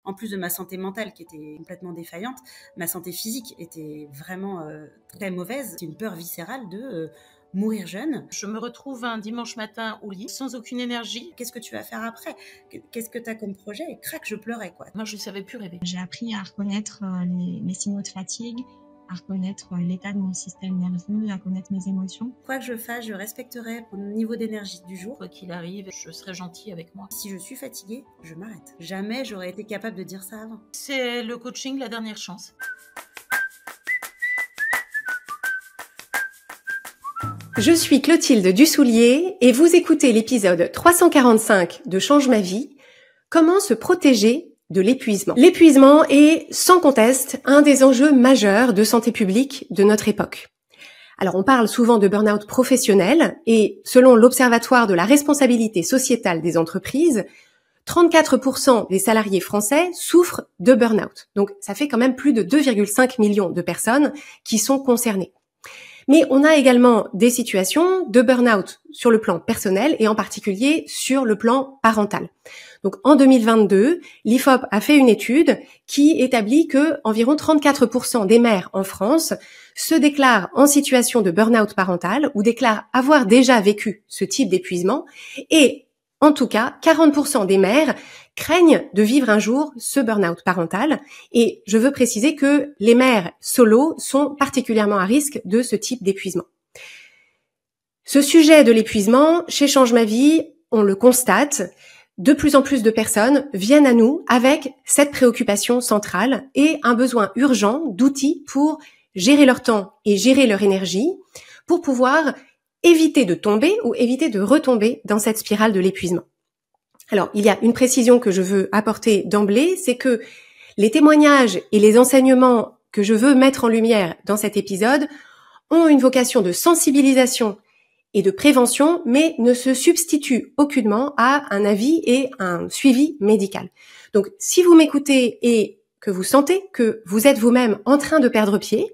en plus de ma santé mentale qui était complètement défaillante, ma santé physique était vraiment très mauvaise. C'est une peur viscérale de mourir jeune. Je me retrouve un dimanche matin au lit, sans aucune énergie. Qu'est-ce que tu vas faire après? Qu'est-ce que tu as comme projet? Et crac, je pleurais, quoi. Moi, je ne savais plus rêver. J'ai appris à reconnaître les signaux de fatigue, à reconnaître l'état de mon système nerveux, à connaître mes émotions. Quoi que je fasse, je respecterai mon niveau d'énergie du jour. Quoi qu'il arrive, je serai gentille avec moi. Si je suis fatiguée, je m'arrête. Jamais j'aurais été capable de dire ça avant. C'est le coaching, la dernière chance. Je suis Clotilde Dussoulier et vous écoutez l'épisode 345 de Change ma vie. Comment se protéger de l'épuisement? L'épuisement est sans conteste un des enjeux majeurs de santé publique de notre époque. Alors on parle souvent de burn-out professionnel et selon l'Observatoire de la responsabilité sociétale des entreprises, 34% des salariés français souffrent de burn-out. Donc ça fait quand même plus de 2,5 millions de personnes qui sont concernées. Mais on a également des situations de burn-out sur le plan personnel et en particulier sur le plan parental. Donc en 2022, l'IFOP a fait une étude qui établit que environ 34% des mères en France se déclarent en situation de burn-out parental ou déclarent avoir déjà vécu ce type d'épuisement et en tout cas, 40% des mères craignent de vivre un jour ce burn-out parental. Et je veux préciser que les mères solo sont particulièrement à risque de ce type d'épuisement. Ce sujet de l'épuisement, chez Change ma vie, on le constate, de plus en plus de personnes viennent à nous avec cette préoccupation centrale et un besoin urgent d'outils pour gérer leur temps et gérer leur énergie, pour pouvoir éviter de tomber ou éviter de retomber dans cette spirale de l'épuisement. Alors, il y a une précision que je veux apporter d'emblée, c'est que les témoignages et les enseignements que je veux mettre en lumière dans cet épisode ont une vocation de sensibilisation et de prévention, mais ne se substituent aucunement à un avis et un suivi médical. Donc, si vous m'écoutez et que vous sentez que vous êtes vous-même en train de perdre pied,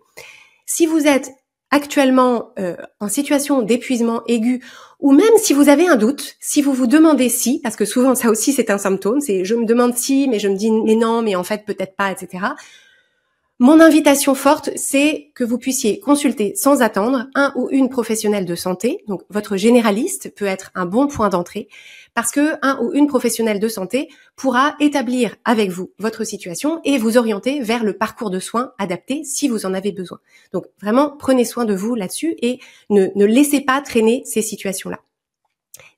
si vous êtes actuellement en situation d'épuisement aigu, ou même si vous avez un doute, si vous vous demandez si, parce que souvent ça aussi c'est un symptôme, c'est je me demande si, mais je me dis mais non, mais en fait peut-être pas, etc. Mon invitation forte, c'est que vous puissiez consulter sans attendre un ou une professionnelle de santé. Donc votre généraliste peut être un bon point d'entrée parce que un ou une professionnelle de santé pourra établir avec vous votre situation et vous orienter vers le parcours de soins adapté si vous en avez besoin. Donc vraiment, prenez soin de vous là-dessus et ne laissez pas traîner ces situations-là.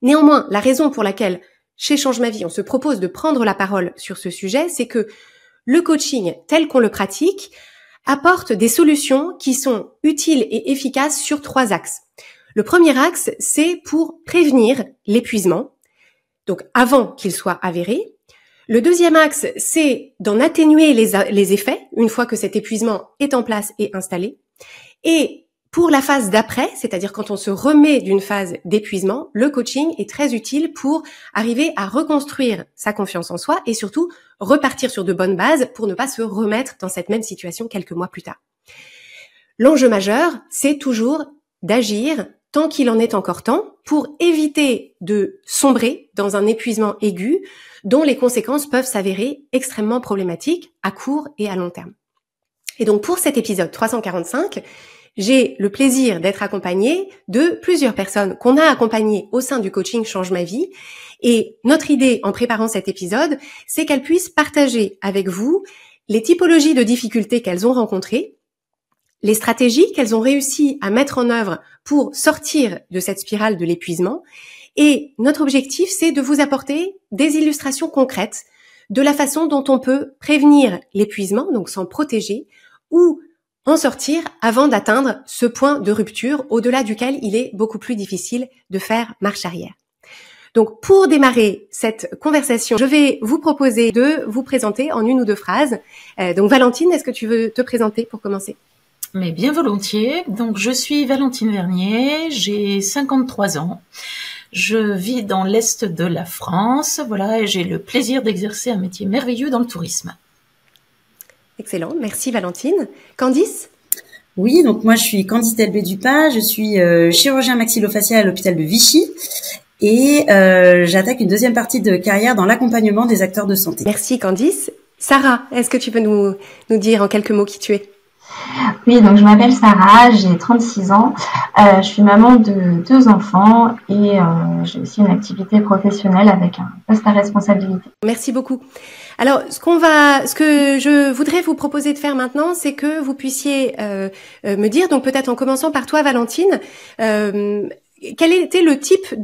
Néanmoins, la raison pour laquelle chez Change ma vie, on se propose de prendre la parole sur ce sujet, c'est que le coaching tel qu'on le pratique apporte des solutions qui sont utiles et efficaces sur 3 axes. Le premier axe, c'est pour prévenir l'épuisement, donc avant qu'il soit avéré. Le deuxième axe, c'est d'en atténuer les effets une fois que cet épuisement est en place et installé. Et pour la phase d'après, c'est-à-dire quand on se remet d'une phase d'épuisement, le coaching est très utile pour arriver à reconstruire sa confiance en soi et surtout repartir sur de bonnes bases pour ne pas se remettre dans cette même situation quelques mois plus tard. L'enjeu majeur, c'est toujours d'agir tant qu'il en est encore temps pour éviter de sombrer dans un épuisement aigu dont les conséquences peuvent s'avérer extrêmement problématiques à court et à long terme. Et donc pour cet épisode 345, j'ai le plaisir d'être accompagnée de plusieurs personnes qu'on a accompagnées au sein du coaching Change ma vie. Et notre idée en préparant cet épisode, c'est qu'elles puissent partager avec vous les typologies de difficultés qu'elles ont rencontrées, les stratégies qu'elles ont réussi à mettre en œuvre pour sortir de cette spirale de l'épuisement. Et notre objectif, c'est de vous apporter des illustrations concrètes de la façon dont on peut prévenir l'épuisement, donc s'en protéger, ou en sortir avant d'atteindre ce point de rupture au-delà duquel il est beaucoup plus difficile de faire marche arrière. Donc pour démarrer cette conversation, je vais vous proposer de vous présenter en une ou deux phrases. Donc Valentine, est-ce que tu veux te présenter pour commencer ? Mais bien volontiers. Donc je suis Valentine Vernier, j'ai 53 ans. Je vis dans l'Est de la France, voilà, et j'ai le plaisir d'exercer un métier merveilleux dans le tourisme. Excellent, merci Valentine. Candice ? Oui, donc moi je suis Candice Delbé-Dupas, je suis chirurgien maxillofacial à l'hôpital de Vichy et j'attaque une deuxième partie de carrière dans l'accompagnement des acteurs de santé. Merci Candice. Sarah, est-ce que tu peux nous dire en quelques mots qui tu es? Oui, donc je m'appelle Sarah, j'ai 36 ans, je suis maman de 2 enfants et j'ai aussi une activité professionnelle avec un poste à responsabilité. Merci beaucoup. Alors, ce que je voudrais vous proposer de faire maintenant, c'est que vous puissiez me dire, donc peut-être en commençant par toi, Valentine, quel était le type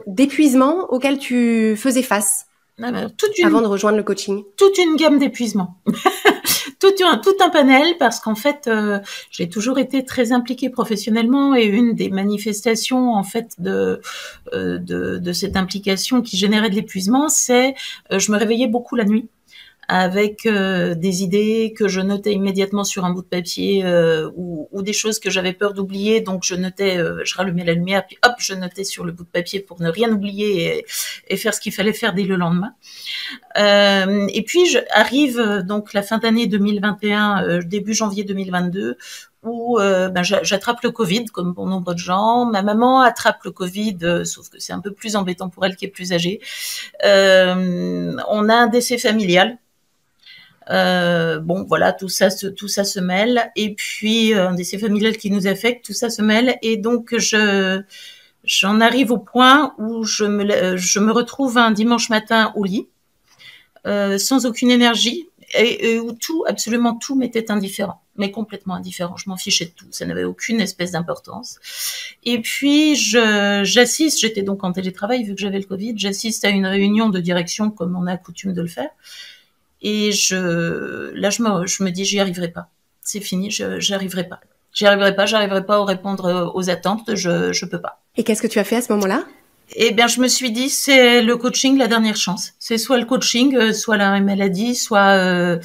d'épuisement auquel tu faisais face avant de rejoindre le coaching? Toute une gamme d'épuisements. tout un panel, parce qu'en fait, j'ai toujours été très impliquée professionnellement, et une des manifestations en fait de cette implication qui générait de l'épuisement, c'est je me réveillais beaucoup la nuit avec des idées que je notais immédiatement sur un bout de papier, ou des choses que j'avais peur d'oublier, donc je notais, je rallumais la lumière, puis hop, je notais sur le bout de papier pour ne rien oublier et faire ce qu'il fallait faire dès le lendemain. Et puis arrive donc la fin d'année 2021, début janvier 2022, où j'attrape le Covid, comme bon nombre de gens. Ma maman attrape le Covid, sauf que c'est un peu plus embêtant pour elle qui est plus âgée. On a un décès familial. Bon, voilà, tout ça se mêle, et puis un décès familial qui nous affecte, tout ça se mêle, et donc j'en arrive au point où je me retrouve un dimanche matin au lit, sans aucune énergie, et où absolument tout m'était indifférent, mais complètement indifférent. Je m'en fichais de tout, ça n'avait aucune espèce d'importance. Et puis j'assiste, j'étais donc en télétravail vu que j'avais le Covid, j'assiste à une réunion de direction comme on a coutume de le faire. Et je me dis, j'y arriverai pas. C'est fini, j'arriverai pas. J'arriverai pas à répondre aux attentes, je peux pas. Et qu'est-ce que tu as fait à ce moment-là? Eh bien, je me suis dit, c'est le coaching, la dernière chance. C'est soit le coaching, soit l'arrêt maladie, soit,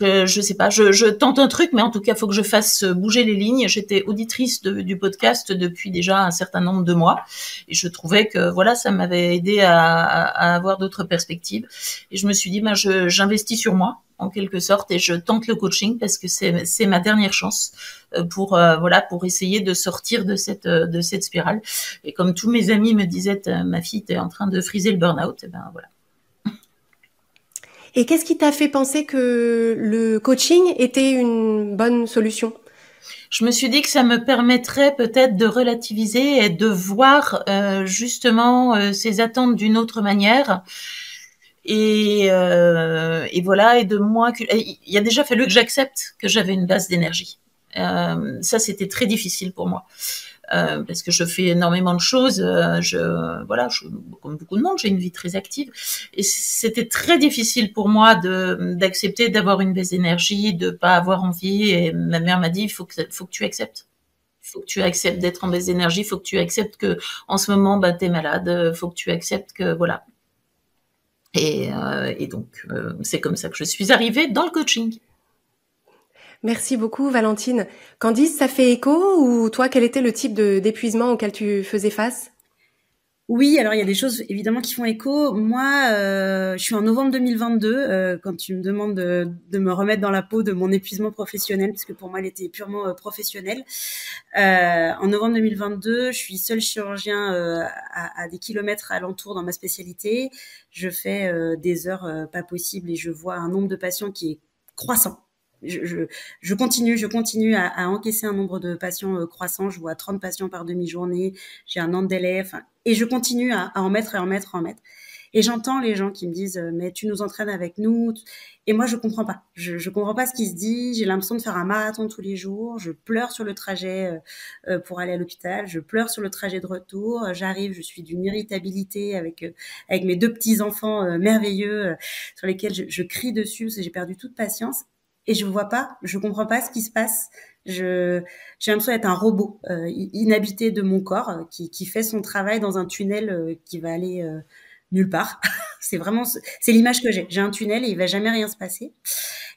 je sais pas, je tente un truc, mais en tout cas, faut que je fasse bouger les lignes. J'étais auditrice du podcast depuis déjà un certain nombre de mois, et je trouvais que voilà, ça m'avait aidé à avoir d'autres perspectives. Et je me suis dit, j'investis sur moi, en quelque sorte, et je tente le coaching parce que c'est ma dernière chance pour essayer de sortir de cette spirale. Et comme tous mes amis me disaient, ma fille, t'es en train de friser le burn-out, et ben voilà. Et qu'est-ce qui t'a fait penser que le coaching était une bonne solution? Je me suis dit que ça me permettrait peut-être de relativiser et de voir justement ces attentes d'une autre manière. Et voilà, et de moins il a déjà fallu que j'accepte que j'avais une base d'énergie. Ça, c'était très difficile pour moi. Parce que je fais énormément de choses, comme beaucoup de monde, j'ai une vie très active, et c'était très difficile pour moi d'accepter d'avoir une baisse d'énergie, de pas avoir envie. Et ma mère m'a dit, il faut que tu acceptes. Il faut que tu acceptes d'être en baisse d'énergie, il faut que tu acceptes que en ce moment, t'es malade, il faut que tu acceptes que voilà. Et donc, c'est comme ça que je suis arrivée dans le coaching. Merci beaucoup, Valentine. Candice, ça fait écho, ou toi, quel était le type d'épuisement auquel tu faisais face? Oui, alors il y a des choses évidemment qui font écho. Moi, je suis en novembre 2022 quand tu me demandes de me remettre dans la peau de mon épuisement professionnel, parce que pour moi, il était purement professionnel. En novembre 2022, je suis seule chirurgien à des kilomètres alentour dans ma spécialité. Je fais des heures pas possibles, et je vois un nombre de patients qui est croissant. Je continue à encaisser un nombre de patients croissant. Je vois 30 patients par demi-journée. J'ai un an de délai. Et je continue à en mettre. Et j'entends les gens qui me disent mais tu nous entraînes avec nous. Et moi, je comprends pas. Je comprends pas ce qui se dit. J'ai l'impression de faire un marathon tous les jours. Je pleure sur le trajet pour aller à l'hôpital. Je pleure sur le trajet de retour. J'arrive, je suis d'une irritabilité avec mes 2 petits enfants merveilleux sur lesquels je crie dessus parce que j'ai perdu toute patience. Et je comprends pas ce qui se passe. J'ai l'impression d'être un robot inhabité de mon corps qui fait son travail dans un tunnel qui va aller nulle part. C'est l'image que j'ai. J'ai un tunnel et il va jamais rien se passer.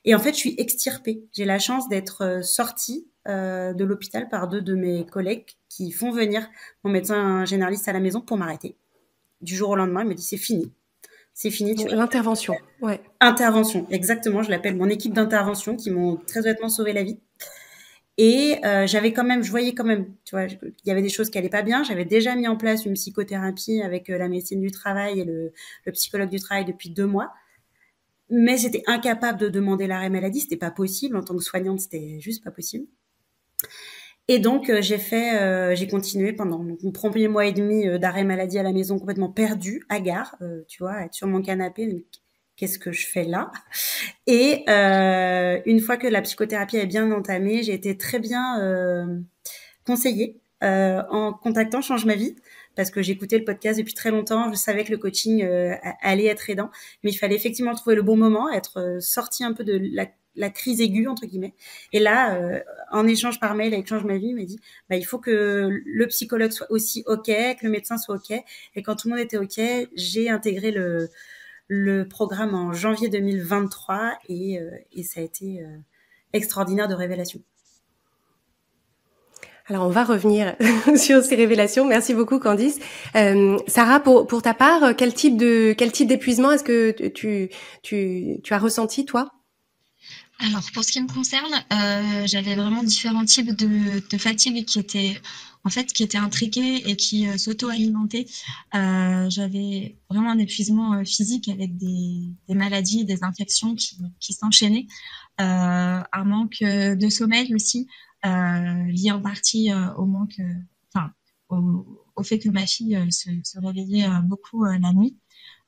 Et en fait, je suis extirpée. J'ai la chance d'être sortie de l'hôpital par 2 de mes collègues qui font venir mon médecin généraliste à la maison pour m'arrêter. Du jour au lendemain, il me dit c'est fini. C'est fini. L'intervention, ouais. Intervention, exactement. Je l'appelle mon équipe d'intervention qui m'ont très honnêtement sauvé la vie. Et je voyais quand même, tu vois, il y avait des choses qui allaient pas bien. J'avais déjà mis en place une psychothérapie avec la médecine du travail et le psychologue du travail depuis 2 mois. mais j'étais incapable de demander l'arrêt maladie, c'était pas possible. En tant que soignante, c'était juste pas possible. Et donc, j'ai continué pendant mon premier mois et demi d'arrêt maladie à la maison, complètement perdue, hagard, tu vois, être sur mon canapé, mais qu'est-ce que je fais là? Et une fois que la psychothérapie est bien entamée, j'ai été très bien conseillée en contactant Change ma vie, parce que j'écoutais le podcast depuis très longtemps, je savais que le coaching allait être aidant, mais il fallait effectivement trouver le bon moment, être sorti un peu de la crise aiguë, entre guillemets. Et là, en échange par mail avec Change ma vie, il m'a dit, bah, il faut que le psychologue soit aussi OK, que le médecin soit OK. Et quand tout le monde était OK, j'ai intégré le programme en janvier 2023 et ça a été extraordinaire de révélation. Alors, on va revenir sur ces révélations. Merci beaucoup, Candice. Sarah, pour ta part, quel type d'épuisement est-ce que tu as ressenti, toi? Alors, pour ce qui me concerne, j'avais vraiment différents types de fatigue qui étaient intriqués et qui s'auto-alimentaient. J'avais vraiment un épuisement physique avec des maladies, des infections qui s'enchaînaient. Un manque de sommeil aussi, lié en partie au manque, au fait que ma fille se réveillait beaucoup la nuit.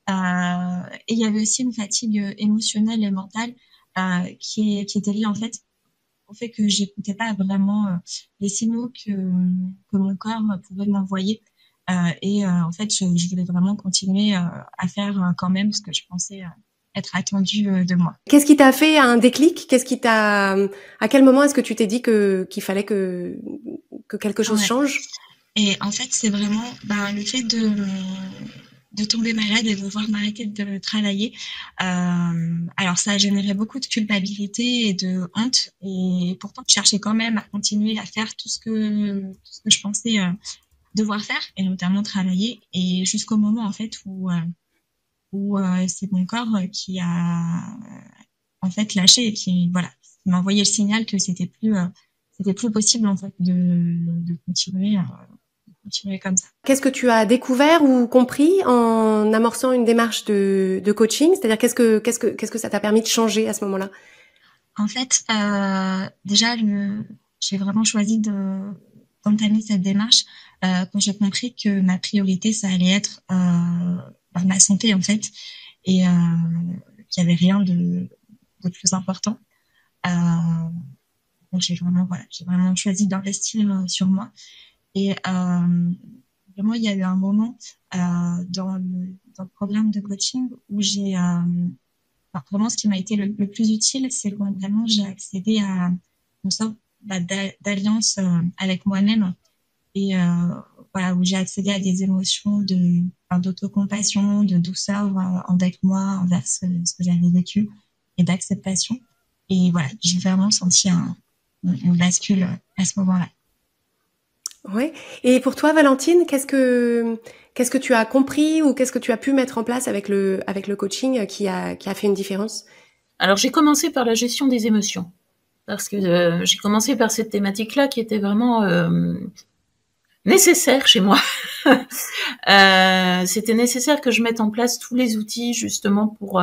Et il y avait aussi une fatigue émotionnelle et mentale qui était liée en fait au fait que j'écoutais pas vraiment les signaux que mon corps pouvait m'envoyer. En fait, je voulais vraiment continuer à faire quand même ce que je pensais être attendu de moi. Qu'est-ce qui t'a fait un déclic? À quel moment est-ce que tu t'es dit qu'il fallait que quelque chose change? Et en fait, c'est vraiment le fait de tomber malade et de devoir m'arrêter de travailler. Alors ça a généré beaucoup de culpabilité et de honte, et pourtant je cherchais quand même à continuer à faire tout ce que je pensais devoir faire, et notamment travailler, et jusqu'au moment en fait où c'est mon corps qui a en fait lâché et qui m'a envoyé le signal que c'était plus possible en fait de continuer comme ça. Qu'est-ce que tu as découvert ou compris en amorçant une démarche de coaching? C'est-à-dire qu'est-ce que ça t'a permis de changer à ce moment-là? En fait, déjà j'ai vraiment choisi d'entamer cette démarche quand j'ai compris que ma priorité ça allait être ma santé en fait, et qu'il y avait rien de plus important. Donc j'ai vraiment choisi d'investir sur moi. Et vraiment, il y a eu un moment dans le programme de coaching où j'ai vraiment ce qui m'a été le plus utile, c'est quand vraiment j'ai accédé à une sorte d'alliance avec moi-même, et où j'ai accédé à des émotions d'autocompassion, de douceur avec moi, envers ce que j'avais vécu, et d'acceptation. Et voilà, j'ai vraiment senti une bascule à ce moment-là. Ouais. Et pour toi, Valentine, qu'est-ce que tu as compris ou qu'est-ce que tu as pu mettre en place avec le coaching qui a fait une différence? Alors, j'ai commencé par la gestion des émotions, parce que j'ai commencé par cette thématique-là qui était vraiment nécessaire chez moi. C'était nécessaire que je mette en place tous les outils justement pour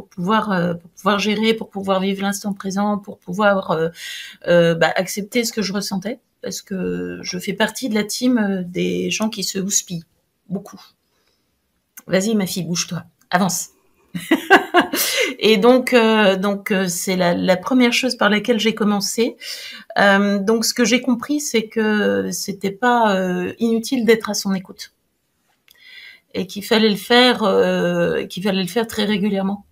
pouvoir gérer, pour pouvoir vivre l'instant présent, pour pouvoir accepter ce que je ressentais, parce que je fais partie de la team des gens qui se houspillent beaucoup. Vas-y ma fille, bouge-toi, avance. Et donc c'est la première chose par laquelle j'ai commencé. Donc ce que j'ai compris, c'est que c'était pas inutile d'être à son écoute, et qu'il fallait le faire très régulièrement.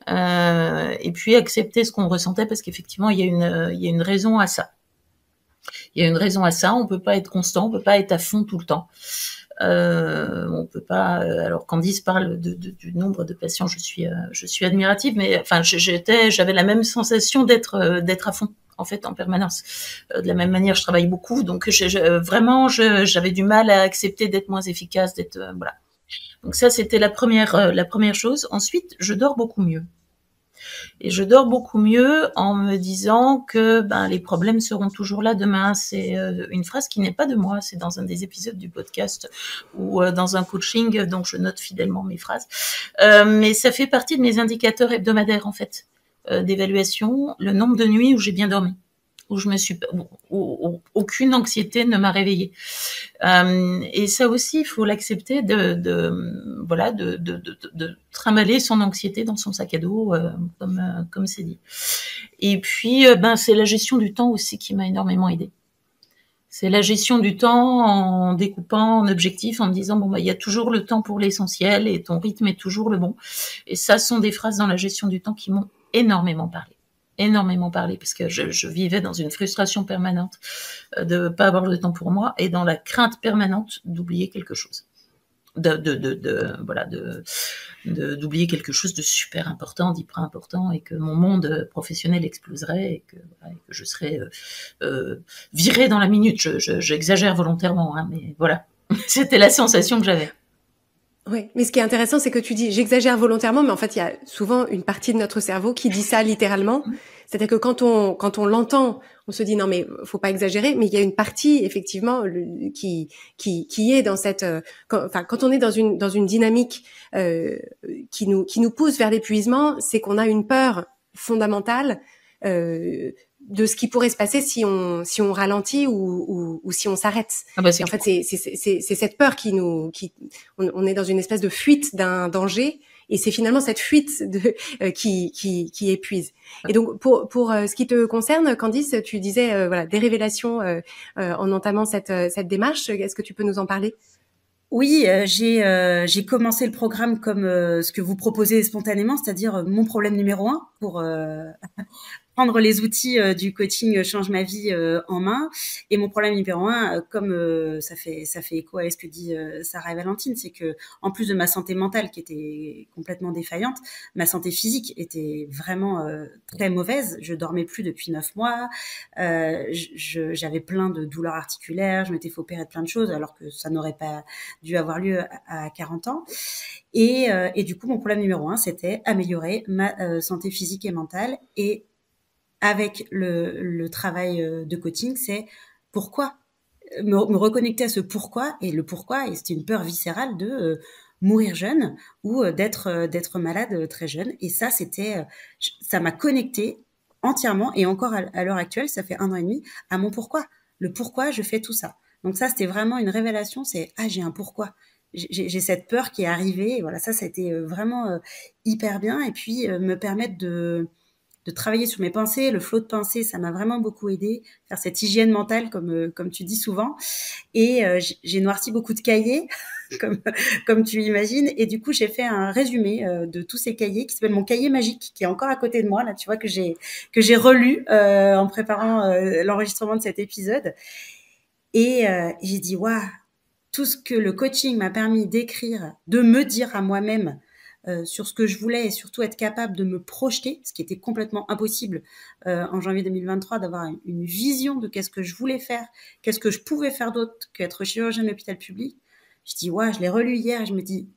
Et puis accepter ce qu'on ressentait, parce qu'effectivement il y a une raison à ça. Il y a une raison à ça. On peut pas être constant, on peut pas être à fond tout le temps. On peut pas. Alors Candice parle du nombre de patients, je suis admirative, mais enfin j'avais la même sensation d'être à fond en fait en permanence. De la même manière, je travaille beaucoup, donc vraiment j'avais du mal à accepter d'être moins efficace, voilà. Donc ça c'était la première chose. Ensuite, je dors beaucoup mieux. Et je dors beaucoup mieux en me disant que les problèmes seront toujours là demain. C'est une phrase qui n'est pas de moi, c'est dans un des épisodes du podcast ou dans un coaching, donc je note fidèlement mes phrases. Mais ça fait partie de mes indicateurs hebdomadaires en fait, d'évaluation, le nombre de nuits où j'ai bien dormi, où je me suis, où aucune anxiété ne m'a réveillée. Et ça aussi, il faut l'accepter de trimballer son anxiété dans son sac à dos, comme c'est dit. Et puis, c'est la gestion du temps aussi qui m'a énormément aidée. C'est la gestion du temps en découpant en objectifs, en me disant il y a toujours le temps pour l'essentiel et ton rythme est toujours le bon. Et ça sont des phrases dans la gestion du temps qui m'ont énormément parlé parce que je vivais dans une frustration permanente de pas avoir le temps pour moi et dans la crainte permanente d'oublier quelque chose, d'oublier quelque chose de super important, d'hyper important, et que mon monde professionnel exploserait et que je serais virée dans la minute. J'exagère volontairement, mais voilà, c'était la sensation que j'avais. Oui, mais ce qui est intéressant, c'est que tu dis, j'exagère volontairement, mais en fait, il y a souvent une partie de notre cerveau qui dit ça littéralement. C'est-à-dire que quand on l'entend, on se dit non mais faut pas exagérer, mais il y a une partie effectivement qui est dans cette, quand on est dans une dynamique qui nous pousse vers l'épuisement, c'est qu'on a une peur fondamentale de ce qui pourrait se passer si on ralentit ou si on s'arrête. En fait, c'est cette peur on est dans une espèce de fuite d'un danger, et c'est finalement cette fuite qui épuise. Et donc pour ce qui te concerne, Candice, tu disais des révélations en entamant cette démarche. Est-ce que tu peux nous en parler? Oui, j'ai commencé le programme comme ce que vous proposez spontanément, c'est-à-dire mon problème numéro 1 pour prendre les outils du coaching Change ma vie en main. Et mon problème numéro 1, comme ça fait écho à ce que dit Sarah et Valentine, c'est que en plus de ma santé mentale qui était complètement défaillante, ma santé physique était vraiment très mauvaise. Je dormais plus depuis 9 mois. J'avais plein de douleurs articulaires. Je m'étais fait opérer de plein de choses alors que ça n'aurait pas dû avoir lieu à 40 ans. Et du coup, mon problème numéro 1, c'était améliorer ma santé physique et mentale. Et avec le travail de coaching, c'est pourquoi me reconnecter à ce pourquoi, et le pourquoi, et c'était une peur viscérale de mourir jeune ou d'être malade très jeune. Et ça, ça m'a connecté entièrement, et encore à l'heure actuelle, ça fait 1 an et demi, à mon pourquoi. Le pourquoi je fais tout ça. Donc ça, c'était vraiment une révélation, c'est j'ai un pourquoi. J'ai cette peur qui est arrivée, et voilà, ça a été vraiment hyper bien. Et puis me permettre de travailler sur mes pensées, le flot de pensée, ça m'a vraiment beaucoup aidé, faire cette hygiène mentale comme tu dis souvent. Et j'ai noirci beaucoup de cahiers, comme tu imagines, et du coup j'ai fait un résumé de tous ces cahiers qui s'appelle mon cahier magique, qui est encore à côté de moi là, tu vois, que j'ai relu en préparant l'enregistrement de cet épisode. Et j'ai dit waouh, tout ce que le coaching m'a permis d'écrire, de me dire à moi-même sur ce que je voulais, et surtout être capable de me projeter, ce qui était complètement impossible en janvier 2023, d'avoir une vision de qu'est-ce que je voulais faire, qu'est-ce que je pouvais faire d'autre qu'être chirurgien de l'hôpital public. Je dis je l'ai relu hier et je me dis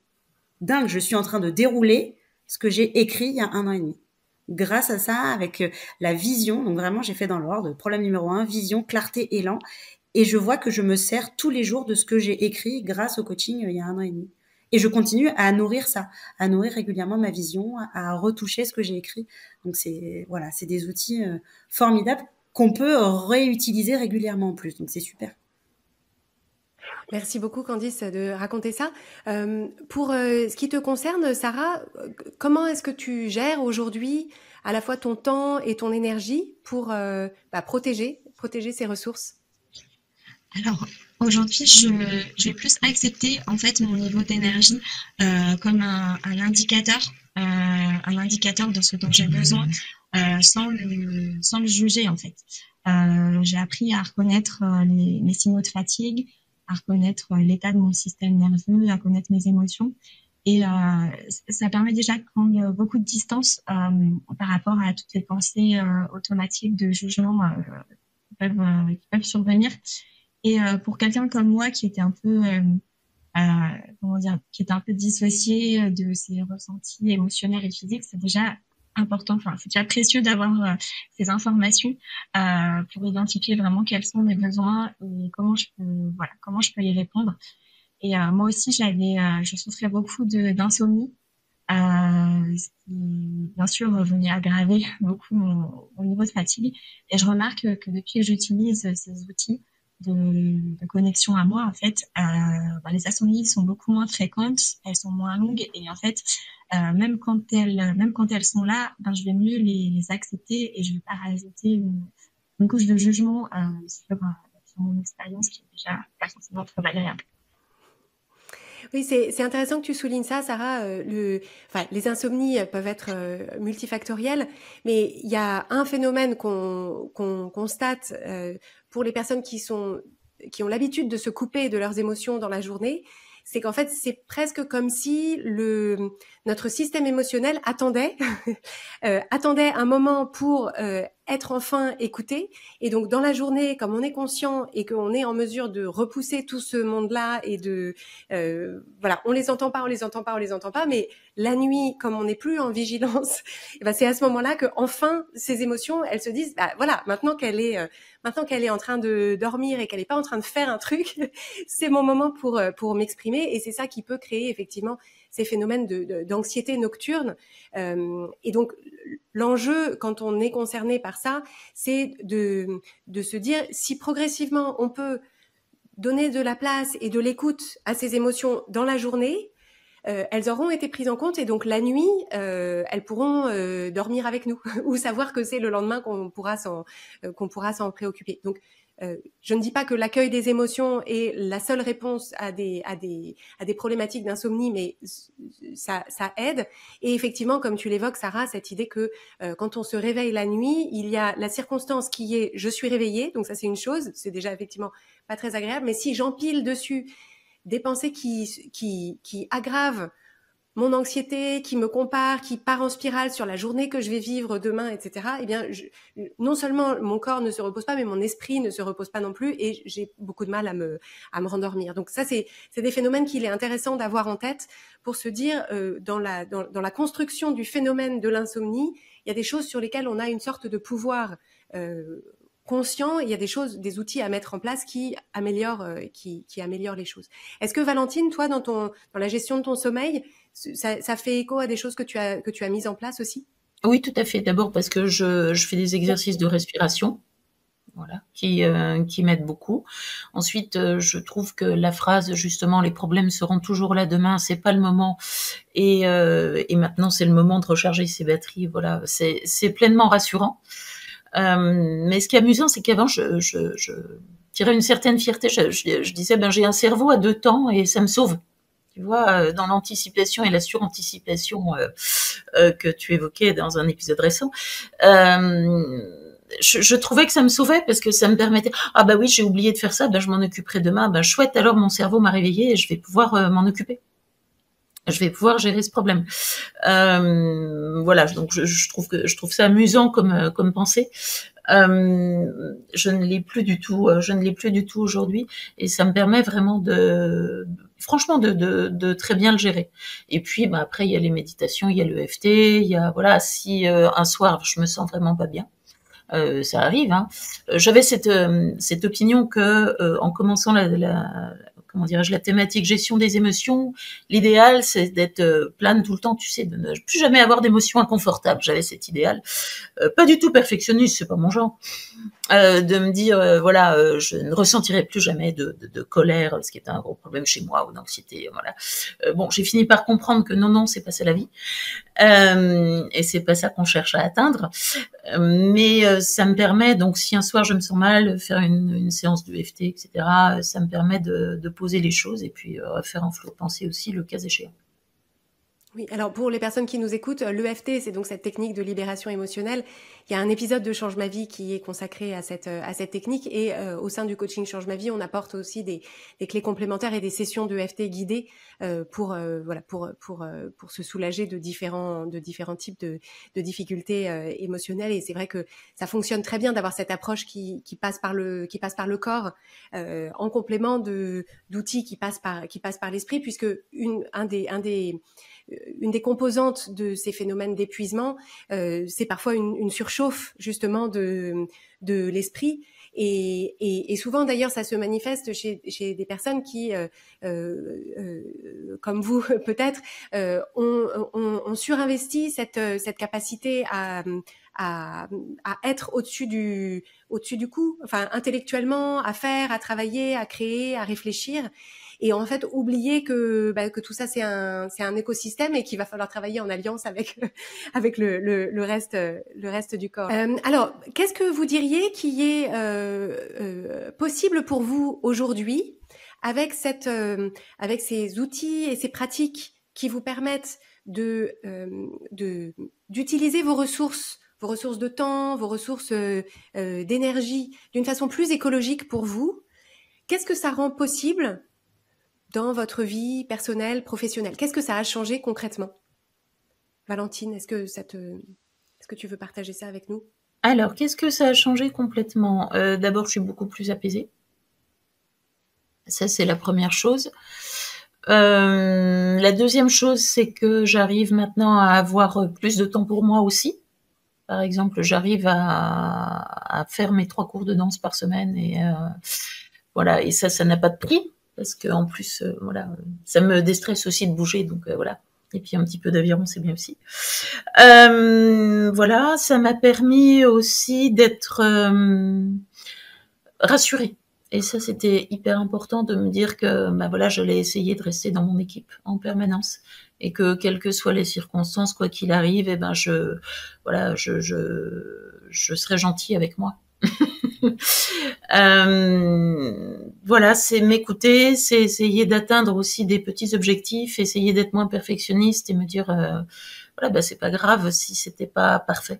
dingue, je suis en train de dérouler ce que j'ai écrit il y a 1 an et demi. Grâce à ça, avec la vision, donc vraiment j'ai fait dans l'ordre, problème numéro 1, vision, clarté, élan, et je vois que je me sers tous les jours de ce que j'ai écrit grâce au coaching il y a 1 an et demi. Et je continue à nourrir ça, à nourrir régulièrement ma vision, à retoucher ce que j'ai écrit. Donc c'est des outils formidables qu'on peut réutiliser régulièrement en plus. Donc c'est super. Merci beaucoup Candice de raconter ça. Pour ce qui te concerne, Sarah, comment est-ce que tu gères aujourd'hui à la fois ton temps et ton énergie pour protéger ces ressources? Alors aujourd'hui, je vais plus accepter en fait mon niveau d'énergie comme un indicateur de ce dont j'ai besoin, sans le juger en fait. J'ai appris à reconnaître mes signaux de fatigue, à reconnaître l'état de mon système nerveux, à connaître mes émotions. Et ça permet déjà de prendre beaucoup de distance par rapport à toutes les pensées automatiques de jugement qui peuvent survenir. Et pour quelqu'un comme moi qui était un peu qui était un peu dissocié de ses ressentis émotionnels et physiques, c'est déjà important. Enfin, c'est déjà précieux d'avoir ces informations pour identifier vraiment quels sont mes besoins et comment je peux y répondre. Et moi aussi, je souffrais beaucoup d'insomnie, ce qui, bien sûr, venait aggraver beaucoup mon niveau de fatigue. Et je remarque que depuis que j'utilise ces outils de connexion à moi, en fait, les insomnies sont beaucoup moins fréquentes, elles sont moins longues, et en fait, même quand elles sont là, je vais mieux les accepter et je vais pas rajouter une couche de jugement sur mon expérience qui est déjà pas forcément très agréable. Oui, c'est intéressant que tu soulignes ça, Sarah. Les insomnies peuvent être multifactorielles, mais il y a un phénomène qu'on constate pour les personnes qui ont l'habitude de se couper de leurs émotions dans la journée, c'est qu'en fait, c'est presque comme si notre système émotionnel attendait un moment pour être enfin écouté. Et donc, dans la journée, comme on est conscient et qu'on est en mesure de repousser tout ce monde-là et on les entend pas, mais la nuit, comme on n'est plus en vigilance, c'est à ce moment-là que enfin ces émotions, elles se disent, maintenant qu'elle est en train de dormir et qu'elle n'est pas en train de faire un truc, c'est mon moment pour m'exprimer. Et c'est ça qui peut créer effectivement ces phénomènes d'anxiété nocturne. Et donc, l'enjeu, quand on est concerné par ça, c'est de se dire si progressivement on peut donner de la place et de l'écoute à ces émotions dans la journée, elles auront été prises en compte et donc la nuit, elles pourront dormir avec nous ou savoir que c'est le lendemain qu'on pourra s'en préoccuper. Donc, je ne dis pas que l'accueil des émotions est la seule réponse à des problématiques d'insomnie, mais ça aide. Et effectivement, comme tu l'évoques, Sarah, cette idée que quand on se réveille la nuit, il y a la circonstance qui est je suis réveillée, donc ça c'est une chose, c'est déjà effectivement pas très agréable. Mais si j'empile dessus des pensées qui aggravent mon anxiété, qui me compare, qui part en spirale sur la journée que je vais vivre demain, etc., eh bien, non seulement mon corps ne se repose pas, mais mon esprit ne se repose pas non plus et j'ai beaucoup de mal à me rendormir. Donc ça, c'est des phénomènes qu'il est intéressant d'avoir en tête pour se dire, dans la construction du phénomène de l'insomnie, il y a des choses sur lesquelles on a une sorte de pouvoir conscient, il y a des outils à mettre en place qui améliorent les choses. Est-ce que Valentine, toi, dans la gestion de ton sommeil, ça fait écho à des choses que tu as mises en place aussi? Oui, tout à fait. D'abord parce que je fais des exercices de respiration, voilà, qui m'aident beaucoup. Ensuite, je trouve que la phrase justement les problèmes seront toujours là demain, c'est pas le moment et maintenant c'est le moment de recharger ses batteries. Voilà, c'est pleinement rassurant. Mais ce qui est amusant, c'est qu'avant, je tirais une certaine fierté. Je disais, j'ai un cerveau à 2 temps et ça me sauve. Tu vois, dans l'anticipation et la suranticipation que tu évoquais dans un épisode récent, je trouvais que ça me sauvait parce que ça me permettait. Ah bah oui, j'ai oublié de faire ça, je m'en occuperai demain. Chouette, alors mon cerveau m'a réveillée et je vais pouvoir m'en occuper. Je vais pouvoir gérer ce problème. Voilà, donc je trouve ça amusant comme pensée. Je ne l'ai plus du tout aujourd'hui et ça me permet vraiment franchement de très bien le gérer. Et puis après il y a les méditations, il y a l'EFT, il y a si un soir je me sens vraiment pas bien, ça arrive, hein. J'avais cette opinion que en commençant la thématique gestion des émotions, l'idéal c'est d'être plane tout le temps, tu sais, de ne plus jamais avoir d'émotions inconfortables. J'avais cet idéal, pas du tout perfectionniste, c'est pas mon genre, de me dire je ne ressentirai plus jamais de colère, ce qui est un gros problème chez moi, ou d'anxiété, voilà. J'ai fini par comprendre que non, c'est pas ça la vie, et c'est pas ça qu'on cherche à atteindre, mais ça me permet, donc si un soir je me sens mal, faire une séance de EFT, etc., ça me permet de poser les choses et puis refaire un flot de pensée aussi, le cas échéant. Oui, alors pour les personnes qui nous écoutent, l'EFT, c'est donc cette technique de libération émotionnelle. Il y a un épisode de Change ma vie qui est consacré à cette technique et au sein du coaching Change ma vie, on apporte aussi des clés complémentaires et des sessions d'EFT guidées pour se soulager de différents types de difficultés émotionnelles. Et c'est vrai que ça fonctionne très bien d'avoir cette approche qui passe par le corps en complément d'outils qui passent par l'esprit, puisque une des composantes de ces phénomènes d'épuisement, c'est parfois une surchauffe justement de l'esprit. Et souvent d'ailleurs ça se manifeste chez des personnes qui comme vous peut-être ont surinvesti cette capacité à être au-dessus du coup, enfin intellectuellement, à faire, à travailler, à créer, à réfléchir, et en fait oublier que tout ça c'est un écosystème et qu'il va falloir travailler en alliance avec le reste du corps. Alors, qu'est-ce que vous diriez qui est possible pour vous aujourd'hui avec ces outils et ces pratiques qui vous permettent d'utiliser vos ressources de temps, vos ressources d'énergie d'une façon plus écologique pour vous? Qu'est-ce que ça rend possible dans votre vie personnelle, professionnelle? Qu'est-ce que ça a changé concrètement? Valentine, est-ce que tu veux partager ça avec nous? Alors, qu'est-ce que ça a changé complètement? D'abord, je suis beaucoup plus apaisée. Ça, c'est la première chose. La deuxième chose, c'est que j'arrive maintenant à avoir plus de temps pour moi aussi. Par exemple, j'arrive à faire mes 3 cours de danse par semaine, et voilà. Et ça n'a pas de prix, parce que en plus, voilà, ça me déstresse aussi de bouger, donc voilà. Et puis un petit peu d'aviron, c'est bien aussi. Voilà, ça m'a permis aussi d'être rassurée. Et ça, c'était hyper important de me dire que voilà, j'allais essayer de rester dans mon équipe en permanence, et que quelles que soient les circonstances, quoi qu'il arrive, je serai gentille avec moi. Voilà, c'est m'écouter, c'est essayer d'atteindre aussi des petits objectifs, essayer d'être moins perfectionniste et me dire voilà, c'est pas grave si c'était pas parfait.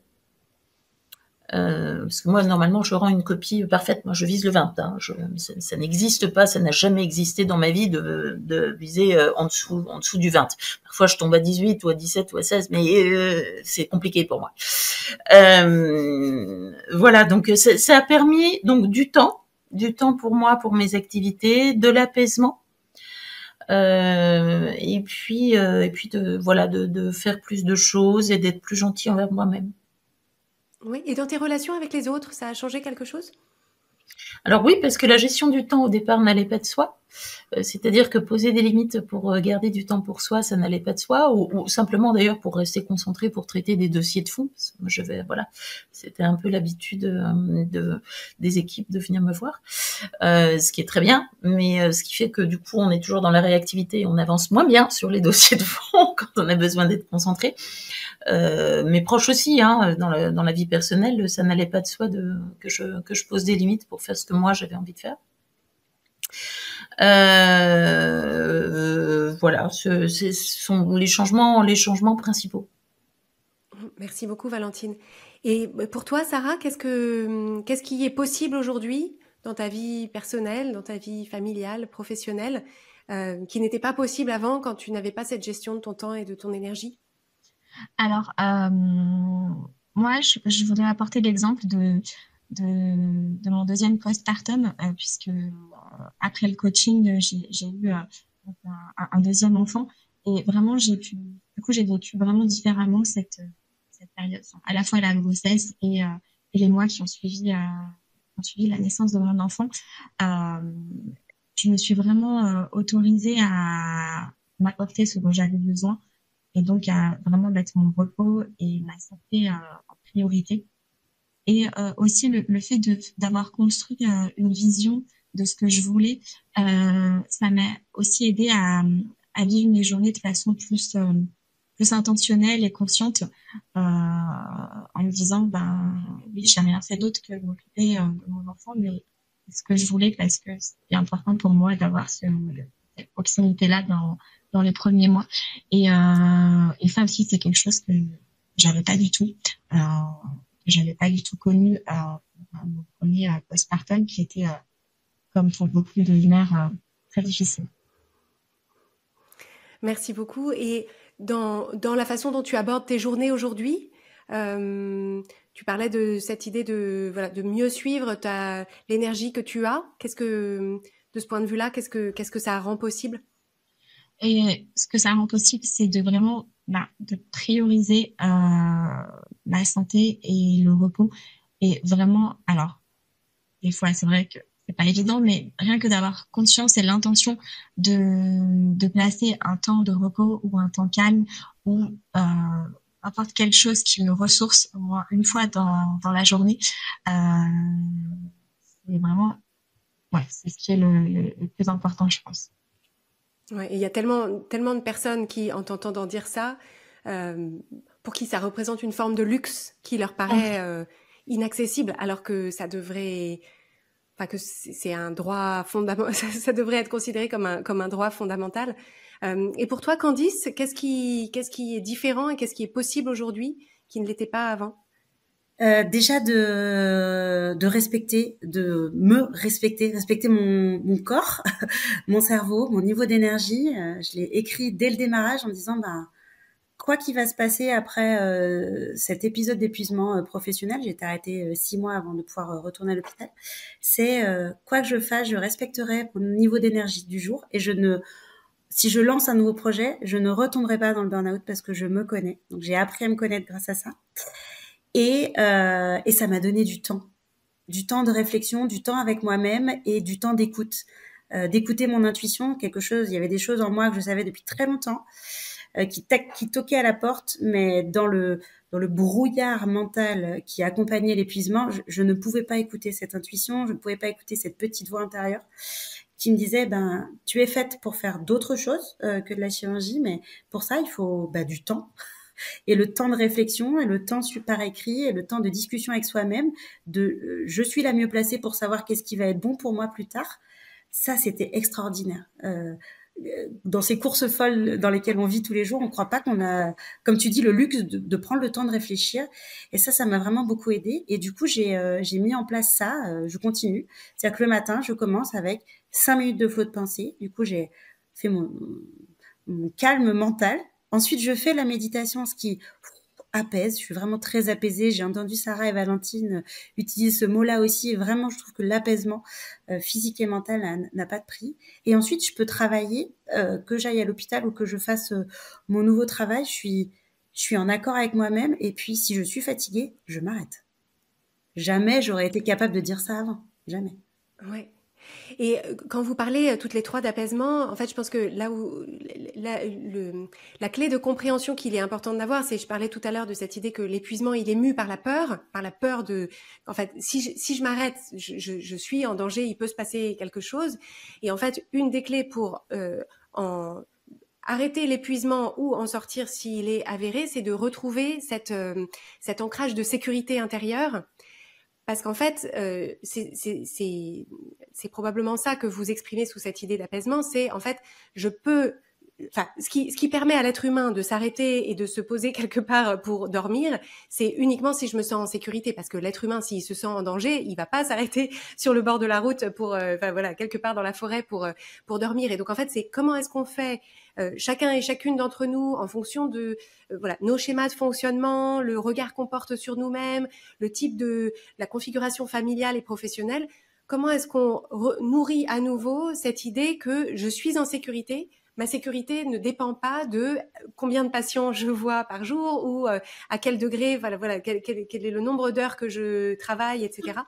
Parce que moi, normalement, je rends une copie parfaite. Moi, je vise le 20. Hein. Ça n'existe pas, ça n'a jamais existé dans ma vie de viser en dessous du 20. Parfois, je tombe à 18 ou à 17 ou à 16, mais c'est compliqué pour moi. Voilà, donc ça a permis donc du temps pour moi, pour mes activités, de l'apaisement. Et puis de faire plus de choses et d'être plus gentil envers moi-même. Oui, et dans tes relations avec les autres, ça a changé quelque chose? Alors oui, parce que la gestion du temps au départ n'allait pas de soi. C'est-à-dire que poser des limites pour garder du temps pour soi, ça n'allait pas de soi, ou simplement d'ailleurs pour rester concentré pour traiter des dossiers de fond. Parce que moi, voilà, c'était un peu l'habitude des équipes de venir me voir, ce qui est très bien, mais ce qui fait que du coup, on est toujours dans la réactivité et on avance moins bien sur les dossiers de fond quand on a besoin d'être concentré. Mes proches aussi, hein, dans la vie personnelle, ça n'allait pas de soi que je pose des limites pour faire ce que moi j'avais envie de faire. Voilà, ce sont les changements principaux. Merci beaucoup, Valentine. Et pour toi, Sarah, qu'est-ce qui est possible aujourd'hui dans ta vie personnelle, dans ta vie familiale, professionnelle, qui n'était pas possible avant quand tu n'avais pas cette gestion de ton temps et de ton énergie? Alors, moi, je voudrais apporter l'exemple de mon deuxième postpartum, puisque après le coaching, j'ai eu un deuxième enfant, et vraiment j'ai vécu vraiment différemment cette période, à la fois la grossesse et les mois qui ont suivi la naissance de mon enfant. Je me suis vraiment autorisée à m'apporter ce dont j'avais besoin, et donc à vraiment mettre mon repos et ma santé en priorité. Et aussi le fait d'avoir construit une vision de ce que je voulais, ça m'a aussi aidé à vivre mes journées de façon plus intentionnelle et consciente, en me disant oui, j'ai rien fait d'autre que m'occuper de mon enfant, mais c'est ce que je voulais, parce que c'est important pour moi d'avoir cette proximité-là dans les premiers mois. Et ça aussi, c'est quelque chose que j'avais pas du tout. J'avais pas du tout connu mon premier postpartum, qui était, comme pour beaucoup de mères, très difficile. Merci beaucoup. Et dans la façon dont tu abordes tes journées aujourd'hui, tu parlais de cette idée de mieux suivre l'énergie que tu as. De ce point de vue-là, qu'est-ce que ça rend possible? Et ce que ça rend possible, c'est de vraiment de prioriser la santé et le repos. Et vraiment, alors, des fois, c'est vrai que c'est pas évident, mais rien que d'avoir conscience et l'intention de placer un temps de repos ou un temps calme ou n'importe quelle chose qui me ressource au moins une fois dans la journée, euh, c'est vraiment, ouais, c'est ce qui est le plus important, je pense. Ouais, et il y a tellement de personnes qui, en t'entendant dire ça, euh, pour qui ça représente une forme de luxe qui leur paraît inaccessible, alors que ça devrait, enfin que c'est un droit fondamental, ça devrait être considéré comme un droit fondamental. Et pour toi, Candice, qu'est-ce qui est différent et qu'est-ce qui est possible aujourd'hui qui ne l'était pas avant? Déjà de respecter, de me respecter mon corps, mon cerveau, mon niveau d'énergie. Je l'ai écrit dès le démarrage en disant, bah, quoi qu'il va se passer après cet épisode d'épuisement professionnel, j'ai été arrêtée 6 mois avant de pouvoir retourner à l'hôpital. C'est quoi que je fasse, je respecterai mon niveau d'énergie du jour et si je lance un nouveau projet, je ne retomberai pas dans le burn-out parce que je me connais. Donc j'ai appris à me connaître grâce à ça. Et ça m'a donné du temps de réflexion, du temps avec moi-même et du temps d'écoute, d'écouter mon intuition, quelque chose. Il y avait des choses en moi que je savais depuis très longtemps, qui toquaient à la porte, mais dans le brouillard mental qui accompagnait l'épuisement, je ne pouvais pas écouter cette intuition, je ne pouvais pas écouter cette petite voix intérieure qui me disait, ben, tu es faite pour faire d'autres choses que de la chirurgie, mais pour ça, il faut du temps. Et le temps de réflexion, et le temps par écrit, et le temps de discussion avec soi-même, je suis la mieux placée pour savoir qu'est-ce qui va être bon pour moi plus tard. Ça, c'était extraordinaire. Dans ces courses folles dans lesquelles on vit tous les jours, on ne croit pas qu'on a, comme tu dis, le luxe de prendre le temps de réfléchir. Et ça m'a vraiment beaucoup aidé. Et du coup, j'ai mis en place ça. Je continue. C'est-à-dire que le matin, je commence avec 5 minutes de flot de pensée. Du coup, j'ai fait mon calme mental. Ensuite, je fais la méditation, ce qui apaise. Je suis vraiment très apaisée. J'ai entendu Sarah et Valentine utiliser ce mot-là aussi. Et vraiment, je trouve que l'apaisement physique et mental n'a pas de prix. Et ensuite, je peux travailler, que j'aille à l'hôpital ou que je fasse mon nouveau travail. Je suis en accord avec moi-même. Et puis, si je suis fatiguée, je m'arrête. Jamais j'aurais été capable de dire ça avant. Jamais. Ouais. Et quand vous parlez toutes les trois d'apaisement, en fait, je pense que la clé de compréhension qu'il est important d'avoir, c'est, je parlais tout à l'heure de cette idée que l'épuisement, il est mu par la peur de, en fait, si je m'arrête, je suis en danger, il peut se passer quelque chose. Et en fait, une des clés pour arrêter l'épuisement ou en sortir s'il est avéré, c'est de retrouver cet ancrage de sécurité intérieure. Parce qu'en fait, c'est probablement ça que vous exprimez sous cette idée d'apaisement. C'est en fait, ce qui permet à l'être humain de s'arrêter et de se poser quelque part pour dormir, c'est uniquement si je me sens en sécurité. Parce que l'être humain, s'il se sent en danger, il va pas s'arrêter sur le bord de la route pour, quelque part dans la forêt pour dormir. Et donc en fait, c'est comment est-ce qu'on fait chacun et chacune d'entre nous en fonction de nos schémas de fonctionnement, le regard qu'on porte sur nous-mêmes, le type de la configuration familiale et professionnelle. Comment est-ce qu'on nourrit à nouveau cette idée que je suis en sécurité? Ma sécurité ne dépend pas de combien de patients je vois par jour ou à quel degré, quel est le nombre d'heures que je travaille, etc.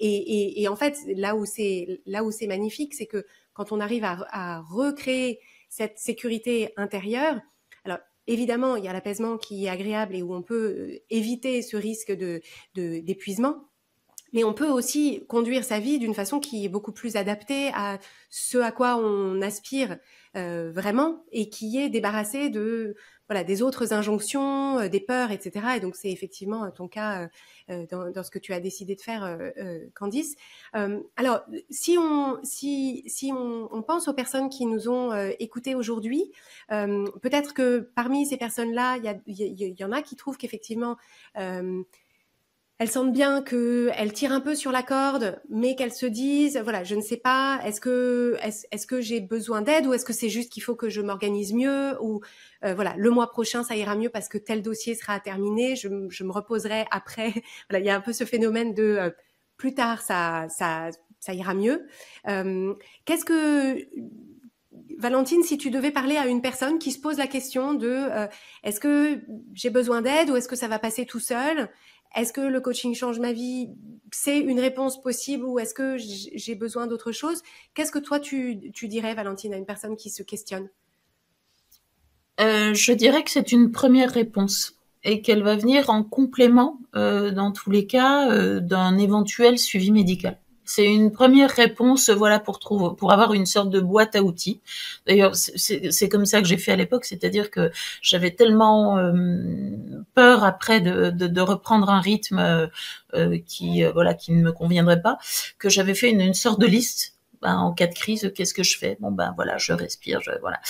Et en fait, là où c'est magnifique, c'est que quand on arrive à recréer cette sécurité intérieure, alors évidemment, il y a l'apaisement qui est agréable et où on peut éviter ce risque d'épuisement. Mais on peut aussi conduire sa vie d'une façon qui est beaucoup plus adaptée à ce à quoi on aspire vraiment et qui est débarrassé des autres injonctions, des peurs, etc. Et donc c'est effectivement ton cas dans ce que tu as décidé de faire, Candice. Alors si on pense aux personnes qui nous ont écoutés aujourd'hui, peut-être que parmi ces personnes-là, il y en a qui trouvent qu'effectivement elles sentent bien qu'elles tirent un peu sur la corde, mais qu'elles se disent, voilà, je ne sais pas, est-ce que j'ai besoin d'aide ou est-ce que c'est juste qu'il faut que je m'organise mieux ou le mois prochain ça ira mieux parce que tel dossier sera terminé, je me reposerai après. Voilà, il y a un peu ce phénomène de plus tard ça ira mieux. Valentine, si tu devais parler à une personne qui se pose la question de est-ce que j'ai besoin d'aide ou est-ce que ça va passer tout seul? Est-ce que le coaching change ma vie? C'est une réponse possible ou est-ce que j'ai besoin d'autre chose? Qu'est-ce que toi tu dirais, Valentine, à une personne qui se questionne? Je dirais que c'est une première réponse et qu'elle va venir en complément, dans tous les cas, d'un éventuel suivi médical. C'est une première réponse, voilà, pour avoir une sorte de boîte à outils. D'ailleurs, c'est comme ça que j'ai fait à l'époque, c'est-à-dire que j'avais tellement peur après de reprendre un rythme qui ne me conviendrait pas, que j'avais fait une sorte de liste. En cas de crise, qu'est-ce que je fais? Bon voilà, je respire, voilà.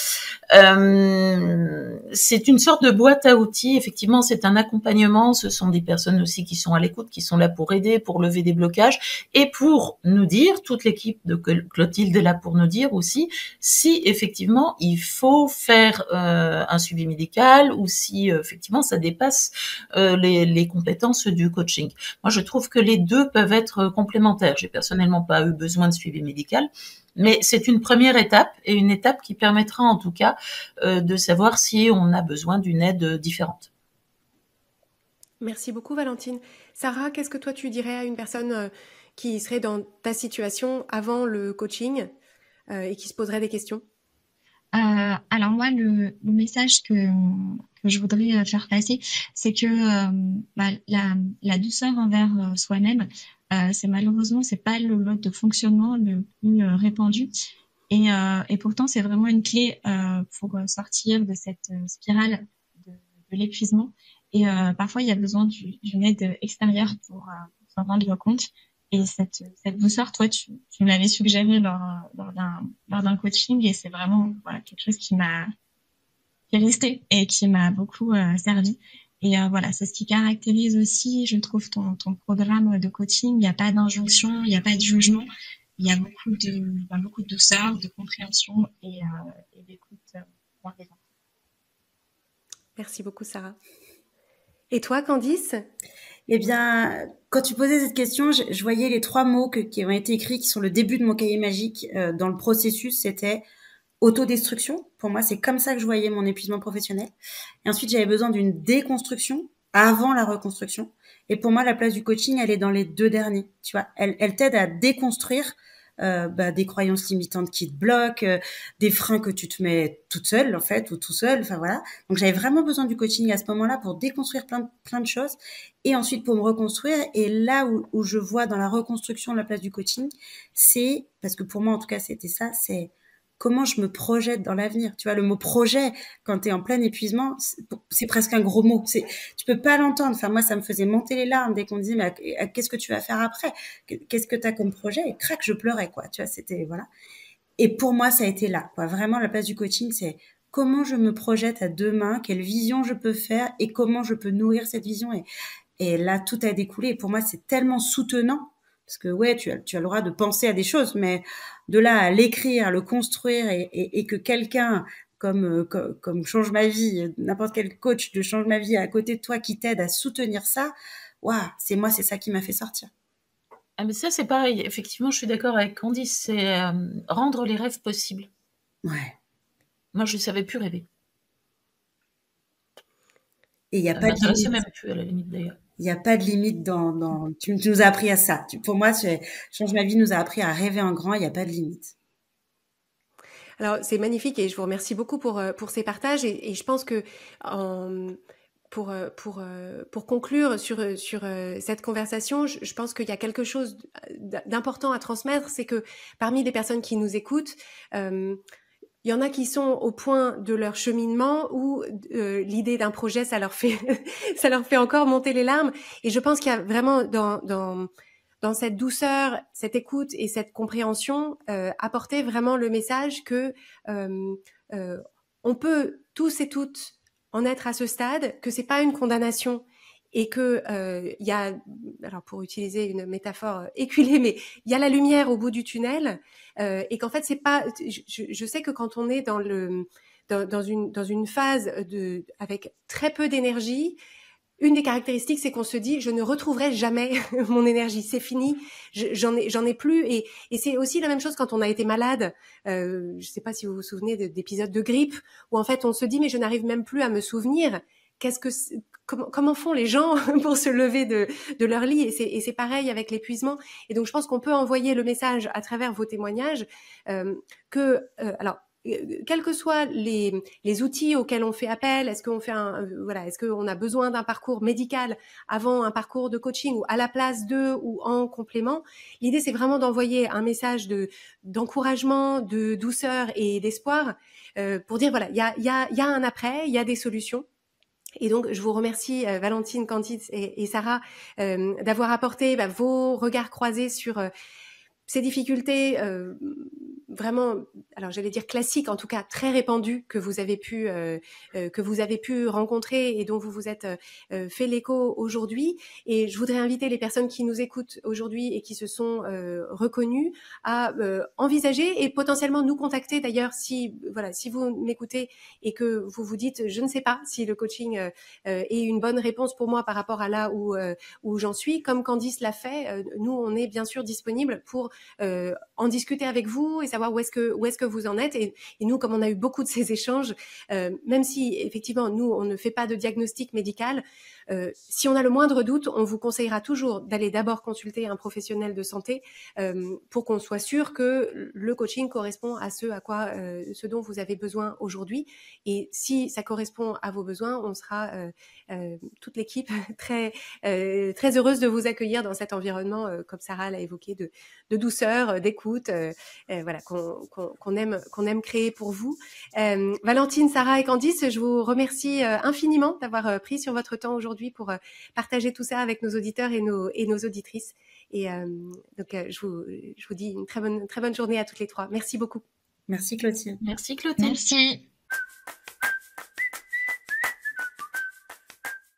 C'est une sorte de boîte à outils. Effectivement, c'est un accompagnement. Ce sont des personnes aussi qui sont à l'écoute, qui sont là pour aider, pour lever des blocages et pour nous dire, toute l'équipe de Clotilde est là pour nous dire aussi si effectivement il faut faire un suivi médical ou si effectivement ça dépasse les compétences du coaching. Moi, je trouve que les deux peuvent être complémentaires. J'ai personnellement pas eu besoin de suivi médical. Mais c'est une première étape et une étape qui permettra en tout cas de savoir si on a besoin d'une aide différente. Merci beaucoup, Valentine. Sarah, qu'est-ce que toi tu dirais à une personne qui serait dans ta avant le coaching et qui se poserait des questions? Alors moi, le message que je voudrais faire passer, c'est que la douceur envers soi-même, c'est malheureusement, c'est pas le mode de fonctionnement le plus répandu. Et pourtant, c'est vraiment une clé pour sortir de cette spirale de l'épuisement. Et parfois, il y a besoin d'une aide extérieure pour s'en rendre compte. Et cette douceur, toi, tu me l'avais suggéré lors d'un coaching, et c'est vraiment quelque chose qui est resté et qui m'a beaucoup servi. Et c'est ce qui caractérise aussi, je trouve, ton programme de coaching. Il n'y a pas d'injonction, il n'y a pas de jugement. Il y a beaucoup de douceur, de compréhension et d'écoute bienveillante. Merci beaucoup, Sarah. Et toi, Candice? Eh bien, quand tu posais cette question, je voyais les 3 mots qui ont été écrits, qui sont le début de mon cahier magique dans le processus. C'était autodestruction. Pour moi, c'est comme ça que je voyais mon épuisement professionnel. Et ensuite, j'avais besoin d'une déconstruction avant la reconstruction. Et pour moi, la place du coaching, elle est dans les 2 derniers. Tu vois, elle t'aide à déconstruire des croyances limitantes qui te bloquent, des freins que tu te mets toute seule en fait ou tout seul. Enfin voilà. Donc j'avais vraiment besoin du coaching à ce moment-là pour déconstruire plein de choses et ensuite pour me reconstruire. Et là où je vois dans la reconstruction la place du coaching, c'est parce que pour moi en tout cas c'était ça, c'est comment je me projette dans l'avenir. Tu vois, le mot projet, quand tu es en plein épuisement, c'est presque un gros mot. Tu peux pas l'entendre. Enfin, moi, ça me faisait monter les larmes dès qu'on me disait, mais qu'est-ce que tu vas faire après? Qu'est-ce que tu as comme projet? Et crac, je pleurais, quoi. Tu vois, c'était, voilà. Et pour moi, ça a été là, quoi. Vraiment, la place du coaching, c'est comment je me projette à demain, quelle vision je peux faire et comment je peux nourrir cette vision. Et là, tout a découlé. Et pour moi, c'est tellement soutenant. Parce que ouais, tu as le droit de penser à des choses, mais de là à l'écrire, à le construire et que quelqu'un comme Change ma vie, n'importe quel coach de Change ma vie à côté de toi qui t'aide à soutenir ça, waouh, c'est ça qui m'a fait sortir. Ah mais ça c'est pareil, effectivement je suis d'accord avec Candice, c'est rendre les rêves possibles. Ouais. Moi je savais plus rêver. Et il n'y a pas de limite. Même plus à la limite d'ailleurs. Il n'y a pas de limite dans tu nous as appris à ça. Pour moi, Change ma vie nous a appris à rêver en grand, il n'y a pas de limite. Alors, c'est magnifique et je vous remercie beaucoup pour ces partages et je pense que pour conclure sur cette conversation, je pense qu'il y a quelque chose d'important à transmettre, c'est que parmi les personnes qui nous écoutent, il y en a qui sont au point de leur cheminement où l'idée d'un projet, ça leur fait encore monter les larmes. Et je pense qu'il y a vraiment dans cette douceur, cette écoute et cette compréhension, apporter vraiment le message que on peut tous et toutes en être à ce stade, que c'est pas une condamnation et que il y a, alors pour utiliser une métaphore éculée, mais il y a la lumière au bout du tunnel et qu'en fait c'est pas, je sais que quand on est dans une phase avec très peu d'énergie, une des caractéristiques, c'est qu'on se dit, je ne retrouverai jamais mon énergie, c'est fini, j'en ai plus. Et c'est aussi la même chose quand on a été malade. Je sais pas si vous vous souvenez d'épisodes de grippe où en fait on se dit, mais je n'arrive même plus à me souvenir. Comment font les gens pour se lever de leur lit? Et c'est pareil avec l'épuisement. Et donc je pense qu'on peut envoyer le message à travers vos témoignages alors quels que soient les outils auxquels on fait appel, est-ce qu'on fait est-ce qu'on a besoin d'un parcours médical avant un parcours de coaching ou à la place d'eux ou en complément? L'idée, c'est vraiment d'envoyer un message d'encouragement, de douceur et d'espoir pour dire voilà, il y a un après, il y a des solutions. Et donc, je vous remercie, Valentine, Candice et Sarah, d'avoir apporté vos regards croisés sur ces difficultés vraiment, alors j'allais dire classiques, en tout cas très répandues que vous avez pu rencontrer et dont vous vous êtes fait l'écho aujourd'hui. Et je voudrais inviter les personnes qui nous écoutent aujourd'hui et qui se sont reconnues à envisager et potentiellement nous contacter. D'ailleurs, si vous m'écoutez et que vous vous dites, je ne sais pas si le coaching est une bonne réponse pour moi par rapport à là où j'en suis, comme Candice l'a fait, nous on est bien sûr disponible pour en discuter avec vous et savoir où est-ce que vous en êtes. Et nous, comme on a eu beaucoup de ces échanges, même si effectivement nous on ne fait pas de diagnostic médical, si on a le moindre doute, on vous conseillera toujours d'aller d'abord consulter un professionnel de santé pour qu'on soit sûr que le coaching correspond à ce dont vous avez besoin aujourd'hui. Et si ça correspond à vos besoins, on sera toute l'équipe très heureuse de vous accueillir dans cet environnement, comme Sarah l'a évoqué, de douceur, d'écoute, qu'on aime créer pour vous. Valentine, Sarah et Candice, je vous remercie infiniment d'avoir pris sur votre temps aujourd'hui pour partager tout ça avec nos auditeurs et nos auditrices. Et donc je vous dis une très bonne journée à toutes les trois. Merci beaucoup. Merci Clotilde. Merci Clotilde. Merci.